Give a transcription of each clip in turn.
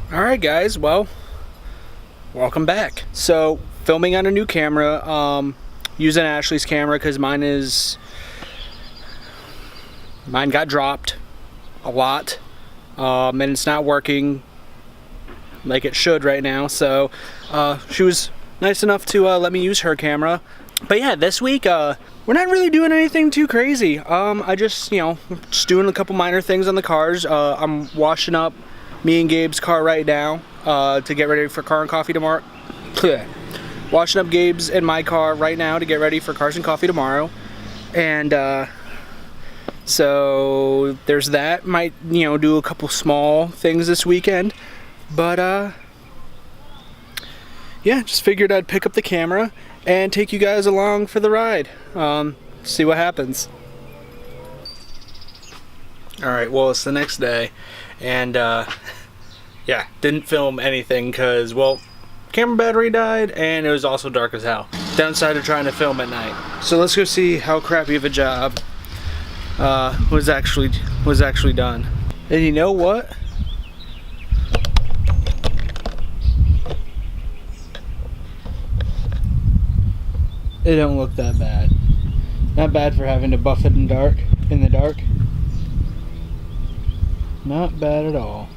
Alright guys, well, welcome back. So, filming on a new camera, using Ashley's camera because mine got dropped a lot, and it's not working like it should right now. So, she was nice enough to let me use her camera. But yeah, this week, we're not really doing anything too crazy. I just, just doing a couple minor things on the cars. I'm washing up me and Gabe's car right now to get ready for car and coffee tomorrow. Washing up Gabe's and my car right now to get ready for cars and coffee tomorrow. And so there's that. Might, do a couple small things this weekend. But yeah, just figured I'd pick up the camera and take you guys along for the ride. See what happens. Alright, well, it's the next day, and yeah, didn't film anything because, well, camera battery died and it was also dark as hell. Downside of trying to film at night. So let's go see how crappy of a job was actually done. And you know what? It don't look that bad. Not bad for having to buff it in the dark. Not bad at all.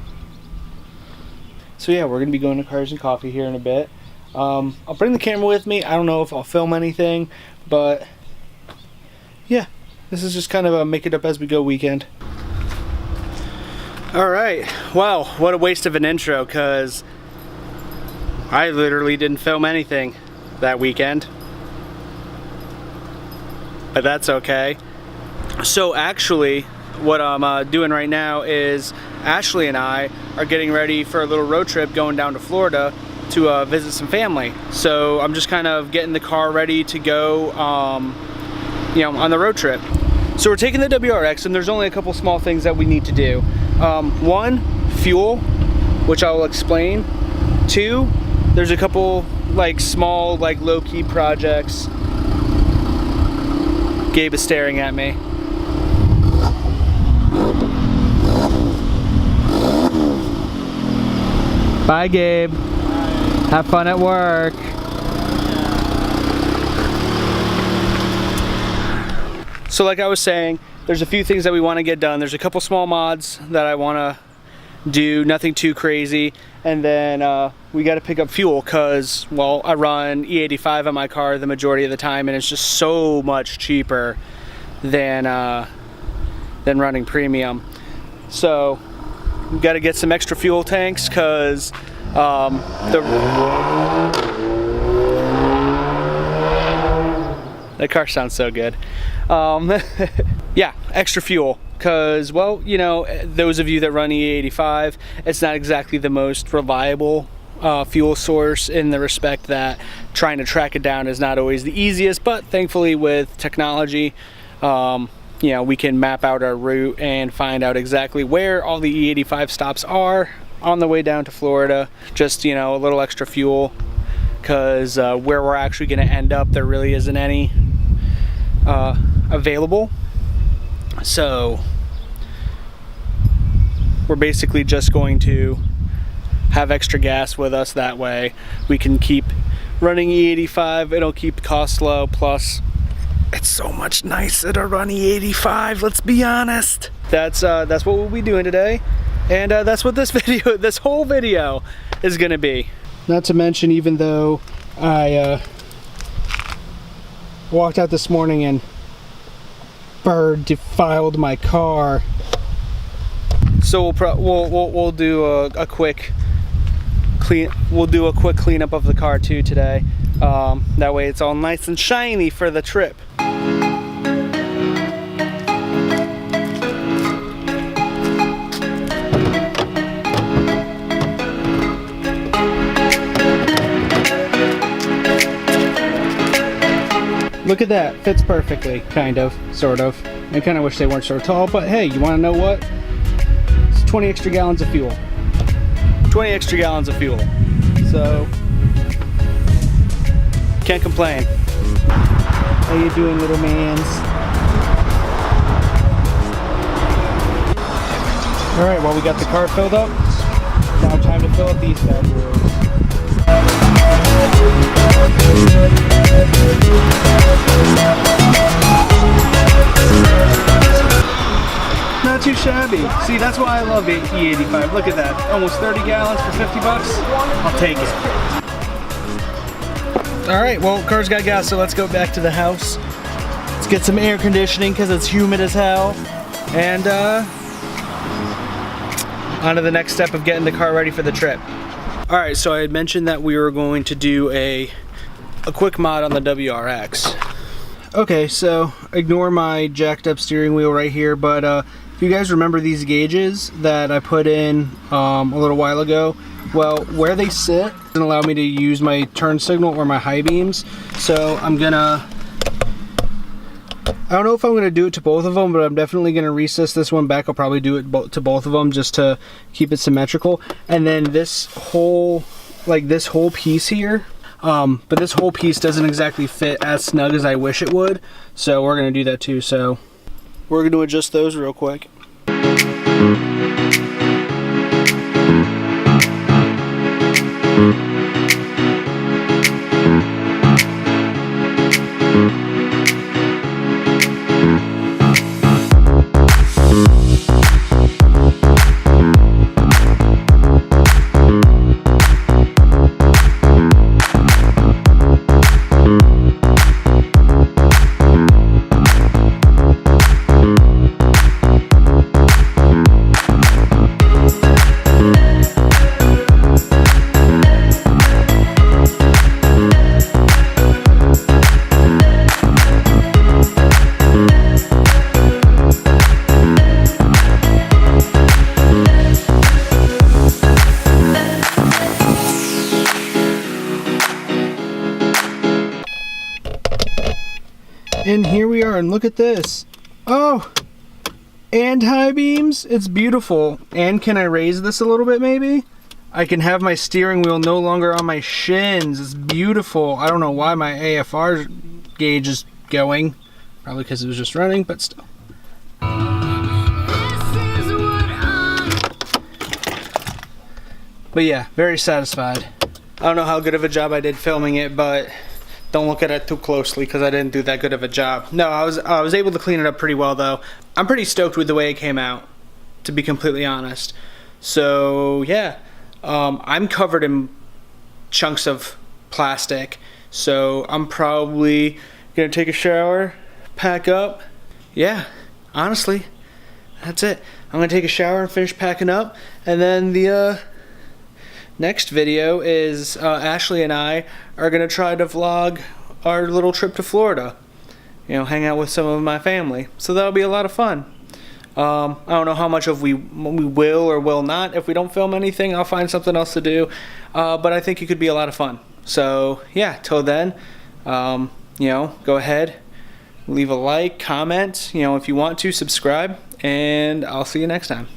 So yeah, we're gonna be going to Cars and Coffee here in a bit. I'll bring the camera with me. I don't know if I'll film anything, but yeah, this is just kind of a make it up as we go weekend. Alright, well, what a waste of an intro, because I literally didn't film anything that weekend. But that's okay. So actually, what I'm doing right now is Ashley and I are getting ready for a little road trip going down to Florida to visit some family. So I'm just kind of getting the car ready to go, on the road trip. So we're taking the WRX, and there's only a couple small things that we need to do. One, fuel, which I will explain. Two, there's a couple small low-key projects. Gabe is staring at me. Bye, Gabe. Bye. Have fun at work. So like I was saying, there's a few things that we want to get done. There's a couple small mods that I want to do, nothing too crazy. And then we got to pick up fuel because, well, I run E85 on my car the majority of the time, and it's just so much cheaper than running premium. So we got to get some extra fuel tanks because that car sounds so good. Yeah, extra fuel. Because, well, those of you that run E85, it's not exactly the most reliable fuel source in the respect that trying to track it down is not always the easiest, but thankfully with technology, we can map out our route and find out exactly where all the E85 stops are on the way down to Florida. Just, a little extra fuel, because where we're actually going to end up, there really isn't any available. So we're basically just going to have extra gas with us. That way we can keep running E85. It'll keep costs low. Plus, it's so much nicer to run E85. Let's be honest. That's what we'll be doing today, and that's what this whole video is gonna be. Not to mention, even though I walked out this morning and bird defiled my car, so we'll do a quick cleanup of the car too today. That way it's all nice and shiny for the trip. Look at that, fits perfectly, kind of, sort of. I kind of wish they weren't so tall, but hey, you want to know what? It's 20 extra gallons of fuel. 20 extra gallons of fuel. So, can't complain. How you doing, little mans? Alright, well, we got the car filled up. Now time to fill up these bad boys. Not too shabby. See, that's why I love E85. Look at that. Almost 30 gallons for 50 bucks. I'll take it. Alright, well, car's got gas, so let's go back to the house. Let's get some air conditioning because it's humid as hell. And, on to the next step of getting the car ready for the trip. Alright, so I had mentioned that we were going to do a quick mod on the WRX. Okay, so ignore my jacked up steering wheel right here, but if you guys remember these gauges that I put in a little while ago, well, where they sit doesn't allow me to use my turn signal or my high beams, so I don't know if I'm gonna do it to both of them, but I'm definitely gonna recess this one back. I'll probably do it to both of them just to keep it symmetrical. And then this whole piece here, but this whole piece doesn't exactly fit as snug as I wish it would, so we're gonna do that too. So we're gonna adjust those real quick. And here we are, and look at this. Oh, and high beams. It's beautiful. And can I raise this a little bit maybe? I can have my steering wheel no longer on my shins. It's beautiful. I don't know why my AFR gauge is going. Probably because it was just running, but still. But yeah, very satisfied. I don't know how good of a job I did filming it, but don't look at it too closely because I didn't do that good of a job. No, I was able to clean it up pretty well though. I'm pretty stoked with the way it came out, to be completely honest. So yeah, I'm covered in chunks of plastic, so I'm probably gonna take a shower, pack up. Yeah, honestly, that's it. I'm gonna take a shower and finish packing up, and then the next video is Ashley and I are gonna try to vlog our little trip to Florida. You know, hang out with some of my family. So that'll be a lot of fun. I don't know how much of we will or will not. If we don't film anything, I'll find something else to do. But I think it could be a lot of fun. So yeah, till then, you know, go ahead, leave a like, comment, you know, if you want to, subscribe, and I'll see you next time.